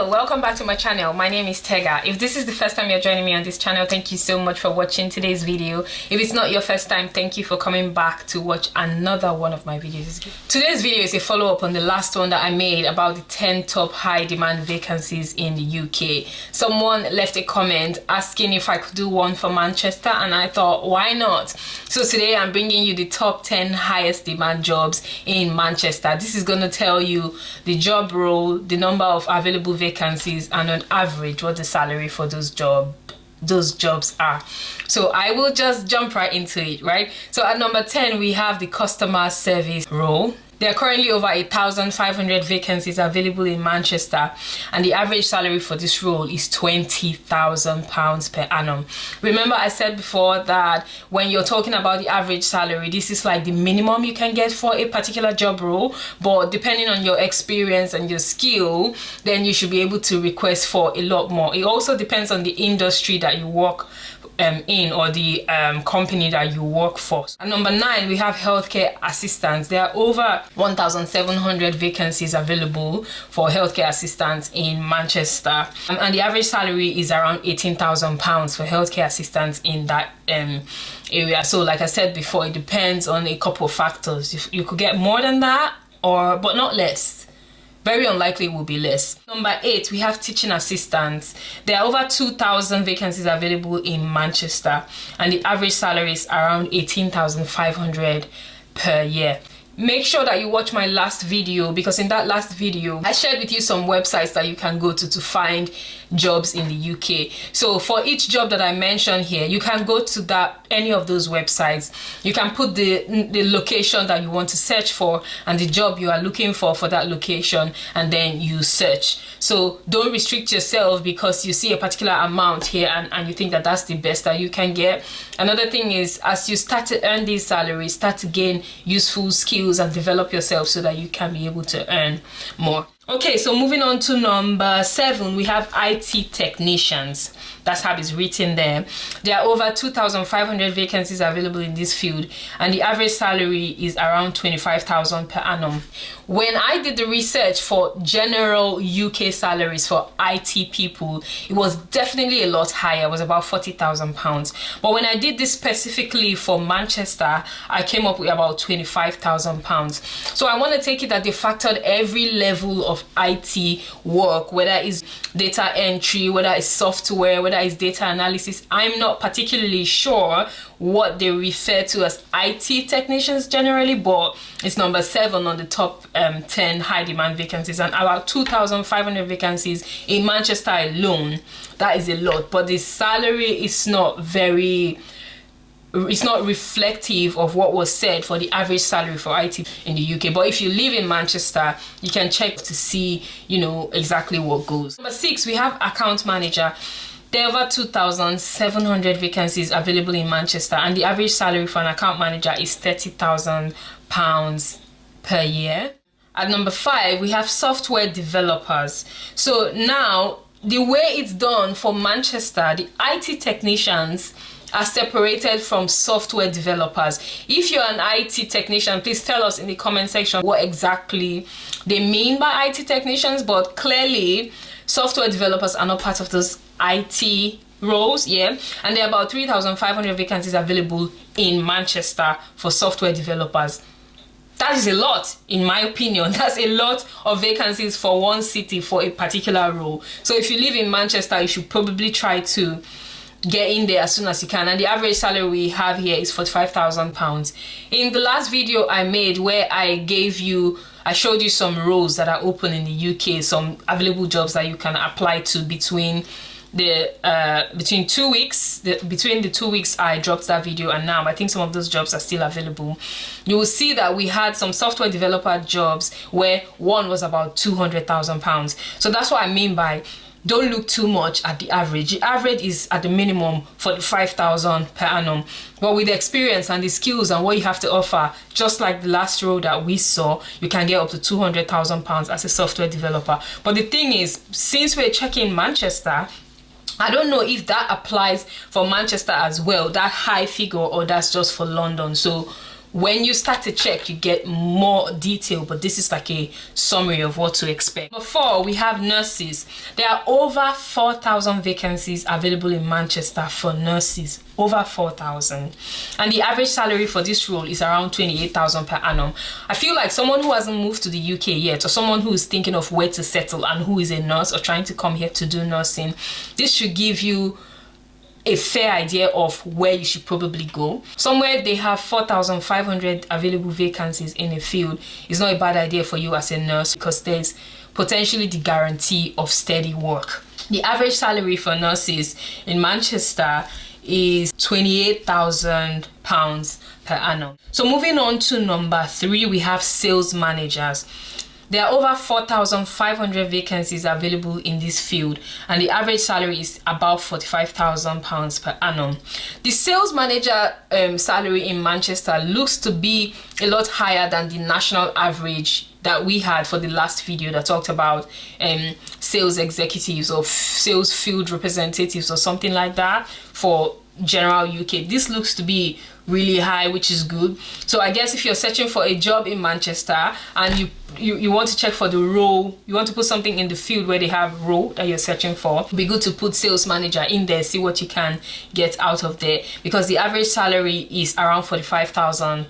Hello, welcome back to my channel. My name is Tega. If this is the first time you're joining me on this channel, thank you so much for watching today's video. If it's not your first time, thank you for coming back to watch another one of my videos. Today's video is a follow-up on the last one that I made about the 10 top high demand vacancies in the UK. Someone left a comment asking if I could do one for Manchester, and I thought, why not? So today I'm bringing you the top 10 highest demand jobs in Manchester. This is going to tell you the job role, the number of available vacancies, and on average what the salary for those jobs are. So I will just jump right into it, right? So at number 10 we have the customer service role. There are currently over 1,500 vacancies available in Manchester, and the average salary for this role is £20,000 per annum. Remember, I said before that when you're talking about the average salary, this is like the minimum you can get for a particular job role, but depending on your experience and your skill, then you should be able to request for a lot more. It also depends on the industry that you work in, or the company that you work for. At number 9 we have healthcare assistants. There are over 1,700 vacancies available for healthcare assistants in Manchester, and the average salary is around £18,000 for healthcare assistants in that area. So like I said before, it depends on a couple of factors. You could get more than that, but not less. Very unlikely it will be less. Number 8, we have teaching assistants. There are over 2,000 vacancies available in Manchester, and the average salary is around £18,500 per year. Make sure that you watch my last video, because in that last video I shared with you some websites that you can go to find jobs in the UK. So for each job that I mentioned here, you can go to any of those websites. You can put the location that you want to search for and the job you are looking for that location, and then you search. So don't restrict yourself because you see a particular amount here and you think that that's the best that you can get. Another thing is, as you start to earn these salaries, start to gain useful skills and develop yourself so that you can be able to earn more. Okay, so moving on to number 7, we have IT technicians. That's how it's written there. There are over 2,500 vacancies available in this field, and the average salary is around £25,000 per annum. When I did the research for general UK salaries for IT people, it was definitely a lot higher. It was about £40,000. But when I did this specifically for Manchester, I came up with about £25,000. So I want to take it that they factored every level of IT work, whether it's data entry, whether it's software, whether it's data analysis. I'm not particularly sure what they refer to as IT technicians generally, but it's number 7 on the top 10 high demand vacancies, and about 2,500 vacancies in Manchester alone. That is a lot, but the salary is not reflective of what was said for the average salary for IT in the UK. But if you live in Manchester, you can check to see, exactly what goes. Number 6, we have account manager. There are over 2,700 vacancies available in Manchester, and the average salary for an account manager is £30,000 per year. At number 5, we have software developers. So now, the way it's done for Manchester, the IT technicians are separated from software developers. If you're an IT technician, please tell us in the comment section what exactly they mean by IT technicians, but clearly software developers are not part of those IT roles, yeah. And there are about 3,500 vacancies available in Manchester for software developers. That is a lot, in my opinion. That's a lot of vacancies for one city for a particular role. So if you live in Manchester, you should probably try to get in there as soon as you can. And the average salary we have here is £45,000. In the last video I made, where I showed you some roles that are open in the UK, some available jobs that you can apply to between the 2 weeks. Between the 2 weeks I dropped that video and now, I think some of those jobs are still available. You will see that we had some software developer jobs where one was about £200,000. So that's what I mean by don't look too much at the average. The average is at the minimum £45,000 per annum. But with the experience and the skills and what you have to offer, just like the last role that we saw, you can get up to £200,000 as a software developer. But the thing is, since we're checking Manchester, I don't know if that applies for Manchester as well, that high figure, or that's just for London. So when you start to check, you get more detail, but this is like a summary of what to expect. Number 4, we have nurses. There are over 4,000 vacancies available in Manchester for nurses. Over 4,000. And the average salary for this role is around 28,000 per annum. I feel like someone who hasn't moved to the UK yet, or someone who is thinking of where to settle and who is a nurse or trying to come here to do nursing, this should give you a fair idea of where you should probably go. Somewhere they have 4,500 available vacancies in a field is not a bad idea for you as a nurse, because there's potentially the guarantee of steady work. The average salary for nurses in Manchester is £28,000 per annum. So moving on to number 3, we have sales managers. There are over 4,500 vacancies available in this field, and the average salary is about £45,000 per annum. The sales manager salary in Manchester looks to be a lot higher than the national average that we had for the last video that talked about sales executives or sales field representatives or something like that for general UK. This looks to be really high, which is good. So I guess if you're searching for a job in Manchester and you want to check for the role, you want to put something in the field where they have role that you're searching for, it'd be good to put sales manager in there, see what you can get out of there, because the average salary is around £45,000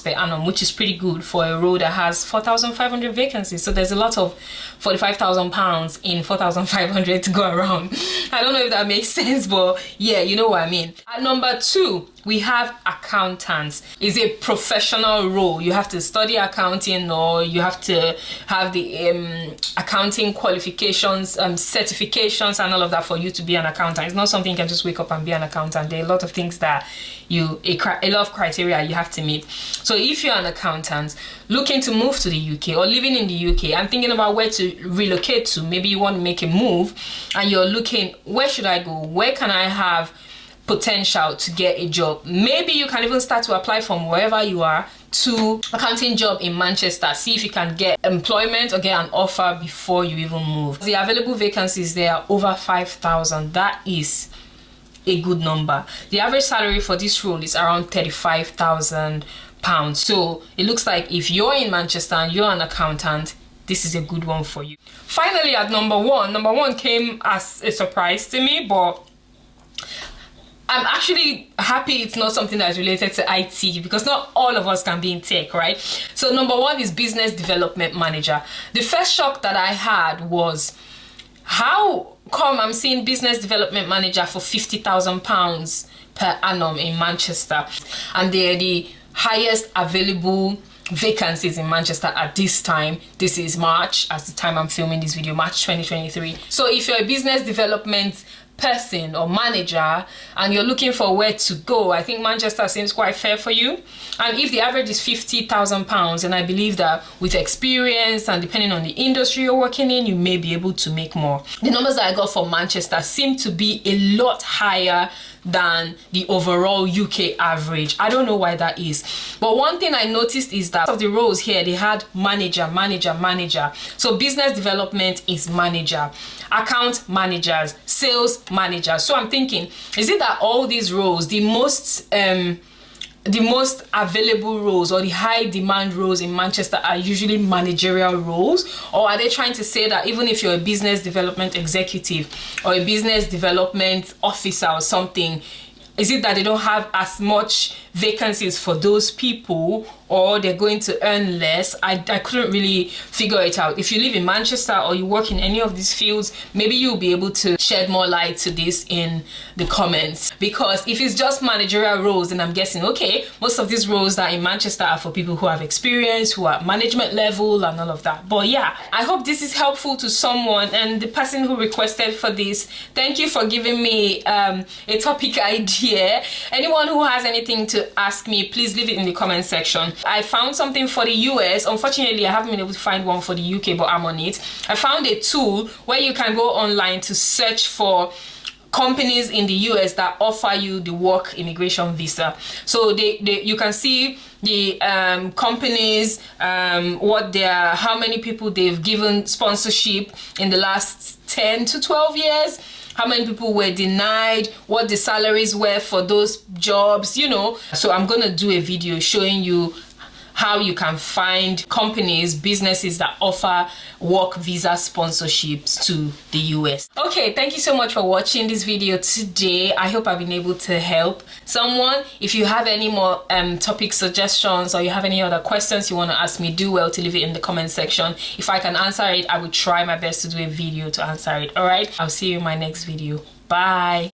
per annum, which is pretty good for a role that has 4,500 vacancies. So there's a lot of £45,000 in 4,500 to go around. I don't know if that makes sense, but yeah, you know what I mean. At number 2, we have accountants. It's a professional role. You have to study accounting, or you have to have the accounting qualifications, certifications and all of that for you to be an accountant. It's not something you can just wake up and be an accountant. There are a lot of things that a lot of criteria you have to meet. So if you're an accountant looking to move to the UK or living in the UK and thinking about where to relocate to, maybe you want to make a move and you're looking, where should I go? Where can I have potential to get a job? Maybe you can even start to apply from wherever you are to accounting job in Manchester. See if you can get employment or get an offer before you even move. The available vacancies there are over 5,000. That is a good number. The average salary for this role is around £35,000. So it looks like if you're in Manchester and you're an accountant, this is a good one for you. Finally, at number 1 came as a surprise to me, but I'm actually happy it's not something that's related to IT, because not all of us can be in tech, right? So number 1 is business development manager. The first shock that I had was, how come I'm seeing business development manager for £50,000 per annum in Manchester, and they're the highest available vacancies in Manchester at this time? This is March, as the time I'm filming this video, March 2023. So if you're a business development person or manager and you're looking for where to go, I think Manchester seems quite fair for you. And if the average is £50,000, and I believe that with experience and depending on the industry you're working in, you may be able to make more. The numbers that I got for Manchester seem to be a lot higher than the overall UK average. I don't know why that is, but one thing I noticed is that of the roles here, they had manager. So business development is manager, account managers, sales managers. So I'm thinking, is it that all these roles, the most available roles or the high demand roles in Manchester are usually managerial roles? Or are they trying to say that even if you're a business development executive or a business development officer or something, is it that they don't have as much vacancies for those people, or they're going to earn less? I couldn't really figure it out. If you live in Manchester or you work in any of these fields, maybe you'll be able to shed more light to this in the comments. Because if it's just managerial roles, then I'm guessing, okay, most of these roles that are in Manchester are for people who have experience, who are at management level and all of that. But yeah, I hope this is helpful to someone, and the person who requested for this, thank you for giving me a topic idea. Anyone who has anything to ask me, please leave it in the comment section. I found something for the US. Unfortunately, I haven't been able to find one for the UK, but I'm on it. I found a tool where you can go online to search for companies in the US that offer you the work immigration visa. So you can see the companies, how many people they've given sponsorship in the last 10 to 12 years. how many people were denied, what the salaries were for those jobs, you know. So I'm gonna do a video showing you how you can find companies, businesses that offer work visa sponsorships to the US. Okay, thank you so much for watching this video today. I hope I've been able to help someone. If you have any more topic suggestions, or you have any other questions you want to ask me, do well to leave it in the comment section. If I can answer it, I will try my best to do a video to answer it. All right, I'll see you in my next video. Bye.